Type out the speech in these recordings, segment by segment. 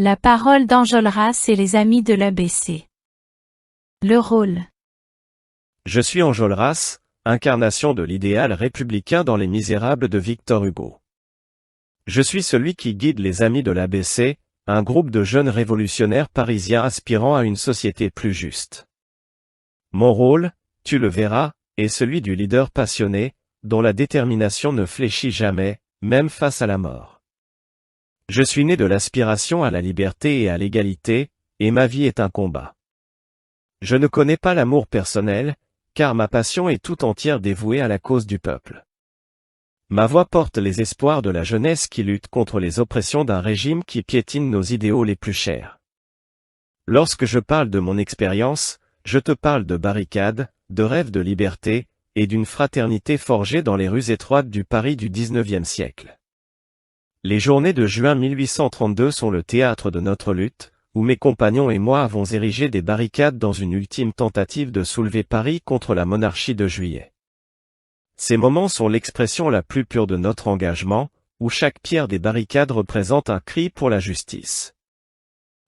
La parole d'Enjolras et les amis de l'ABC. Le rôle. Je suis Enjolras, incarnation de l'idéal républicain dans Les Misérables de Victor Hugo. Je suis celui qui guide les amis de l'ABC, un groupe de jeunes révolutionnaires parisiens aspirant à une société plus juste. Mon rôle, tu le verras, est celui du leader passionné, dont la détermination ne fléchit jamais, même face à la mort. Je suis né de l'aspiration à la liberté et à l'égalité, et ma vie est un combat. Je ne connais pas l'amour personnel, car ma passion est tout entière dévouée à la cause du peuple. Ma voix porte les espoirs de la jeunesse qui lutte contre les oppressions d'un régime qui piétine nos idéaux les plus chers. Lorsque je parle de mon expérience, je te parle de barricades, de rêves de liberté, et d'une fraternité forgée dans les rues étroites du Paris du XIXe siècle. Les journées de juin 1832 sont le théâtre de notre lutte, où mes compagnons et moi avons érigé des barricades dans une ultime tentative de soulever Paris contre la monarchie de Juillet. Ces moments sont l'expression la plus pure de notre engagement, où chaque pierre des barricades représente un cri pour la justice.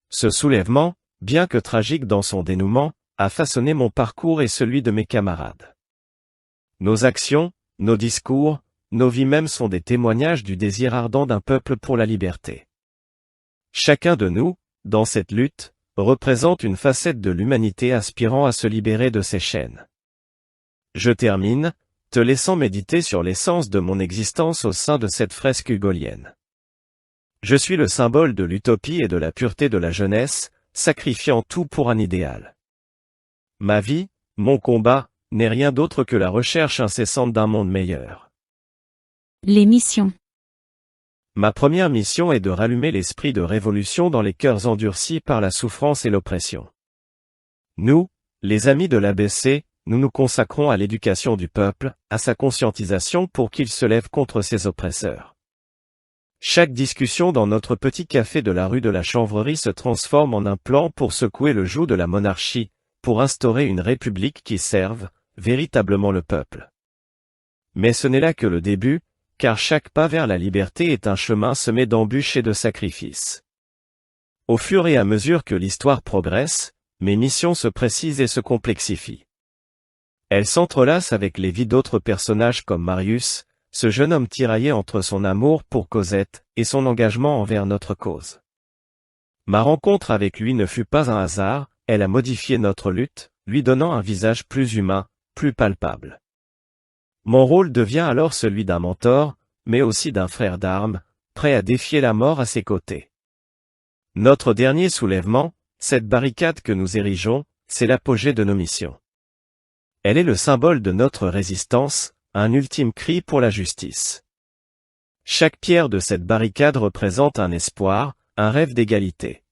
Ce soulèvement, bien que tragique dans son dénouement, a façonné mon parcours et celui de mes camarades. Nos actions, nos discours, nos vies mêmes sont des témoignages du désir ardent d'un peuple pour la liberté. Chacun de nous, dans cette lutte, représente une facette de l'humanité aspirant à se libérer de ses chaînes. Je termine, te laissant méditer sur l'essence de mon existence au sein de cette fresque hugolienne. Je suis le symbole de l'utopie et de la pureté de la jeunesse, sacrifiant tout pour un idéal. Ma vie, mon combat, n'est rien d'autre que la recherche incessante d'un monde meilleur. Les missions. Ma première mission est de rallumer l'esprit de révolution dans les cœurs endurcis par la souffrance et l'oppression. Nous, les amis de l'ABC, nous nous consacrons à l'éducation du peuple, à sa conscientisation pour qu'il se lève contre ses oppresseurs. Chaque discussion dans notre petit café de la rue de la Chanvrerie se transforme en un plan pour secouer le joug de la monarchie, pour instaurer une république qui serve, véritablement le peuple. Mais ce n'est là que le début, car chaque pas vers la liberté est un chemin semé d'embûches et de sacrifices. Au fur et à mesure que l'histoire progresse, mes missions se précisent et se complexifient. Elles s'entrelacent avec les vies d'autres personnages comme Marius, ce jeune homme tiraillé entre son amour pour Cosette et son engagement envers notre cause. Ma rencontre avec lui ne fut pas un hasard, elle a modifié notre lutte, lui donnant un visage plus humain, plus palpable. Mon rôle devient alors celui d'un mentor, mais aussi d'un frère d'armes, prêt à défier la mort à ses côtés. Notre dernier soulèvement, cette barricade que nous érigeons, c'est l'apogée de nos missions. Elle est le symbole de notre résistance, un ultime cri pour la justice. Chaque pierre de cette barricade représente un espoir, un rêve d'égalité.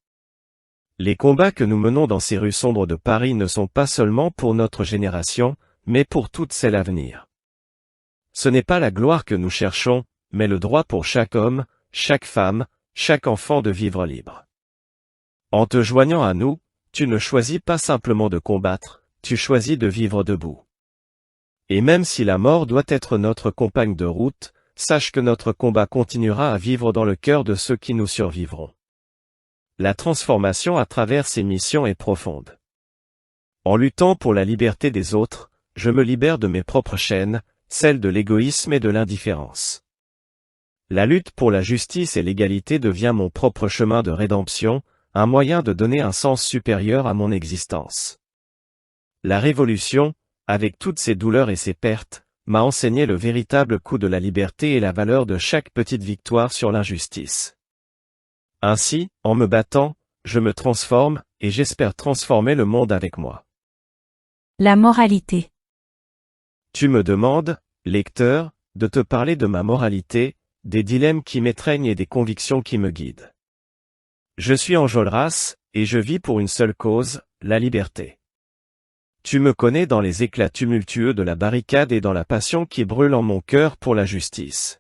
Les combats que nous menons dans ces rues sombres de Paris ne sont pas seulement pour notre génération, mais pour toutes celles à venir. Ce n'est pas la gloire que nous cherchons, mais le droit pour chaque homme, chaque femme, chaque enfant de vivre libre. En te joignant à nous, tu ne choisis pas simplement de combattre, tu choisis de vivre debout. Et même si la mort doit être notre compagne de route, sache que notre combat continuera à vivre dans le cœur de ceux qui nous survivront. La transformation à travers ces missions est profonde. En luttant pour la liberté des autres, je me libère de mes propres chaînes, celle de l'égoïsme et de l'indifférence. La lutte pour la justice et l'égalité devient mon propre chemin de rédemption, un moyen de donner un sens supérieur à mon existence. La Révolution, avec toutes ses douleurs et ses pertes, m'a enseigné le véritable coût de la liberté et la valeur de chaque petite victoire sur l'injustice. Ainsi, en me battant, je me transforme, et j'espère transformer le monde avec moi. La moralité. Tu me demandes, lecteur, de te parler de ma moralité, des dilemmes qui m'étreignent et des convictions qui me guident. Je suis Enjolras, et je vis pour une seule cause, la liberté. Tu me connais dans les éclats tumultueux de la barricade et dans la passion qui brûle en mon cœur pour la justice.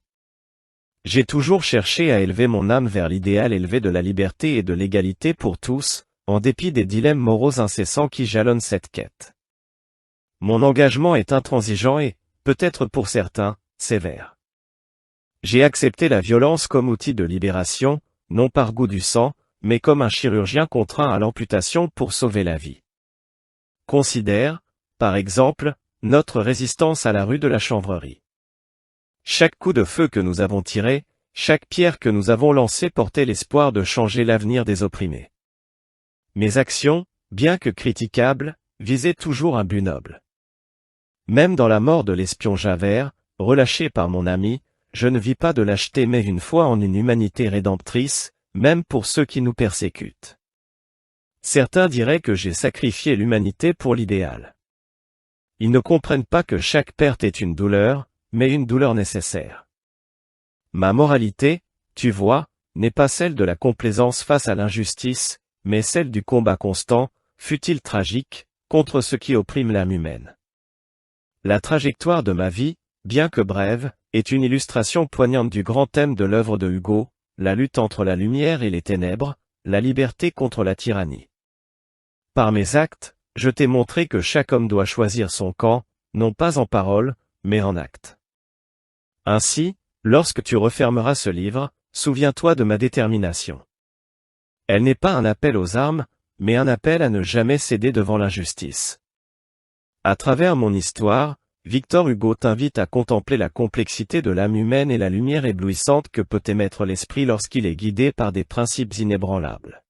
J'ai toujours cherché à élever mon âme vers l'idéal élevé de la liberté et de l'égalité pour tous, en dépit des dilemmes moraux incessants qui jalonnent cette quête. Mon engagement est intransigeant et, peut-être pour certains, sévère. J'ai accepté la violence comme outil de libération, non par goût du sang, mais comme un chirurgien contraint à l'amputation pour sauver la vie. Considère, par exemple, notre résistance à la rue de la Chanvrerie. Chaque coup de feu que nous avons tiré, chaque pierre que nous avons lancée portait l'espoir de changer l'avenir des opprimés. Mes actions, bien que critiquables, visaient toujours un but noble. Même dans la mort de l'espion Javert, relâché par mon ami, je ne vis pas de lâcheté mais une foi en une humanité rédemptrice, même pour ceux qui nous persécutent. Certains diraient que j'ai sacrifié l'humanité pour l'idéal. Ils ne comprennent pas que chaque perte est une douleur, mais une douleur nécessaire. Ma moralité, tu vois, n'est pas celle de la complaisance face à l'injustice, mais celle du combat constant, fût-il tragique, contre ce qui opprime l'âme humaine. La trajectoire de ma vie, bien que brève, est une illustration poignante du grand thème de l'œuvre de Hugo, la lutte entre la lumière et les ténèbres, la liberté contre la tyrannie. Par mes actes, je t'ai montré que chaque homme doit choisir son camp, non pas en parole, mais en acte. Ainsi, lorsque tu refermeras ce livre, souviens-toi de ma détermination. Elle n'est pas un appel aux armes, mais un appel à ne jamais céder devant l'injustice. À travers mon histoire, Victor Hugo t'invite à contempler la complexité de l'âme humaine et la lumière éblouissante que peut émettre l'esprit lorsqu'il est guidé par des principes inébranlables.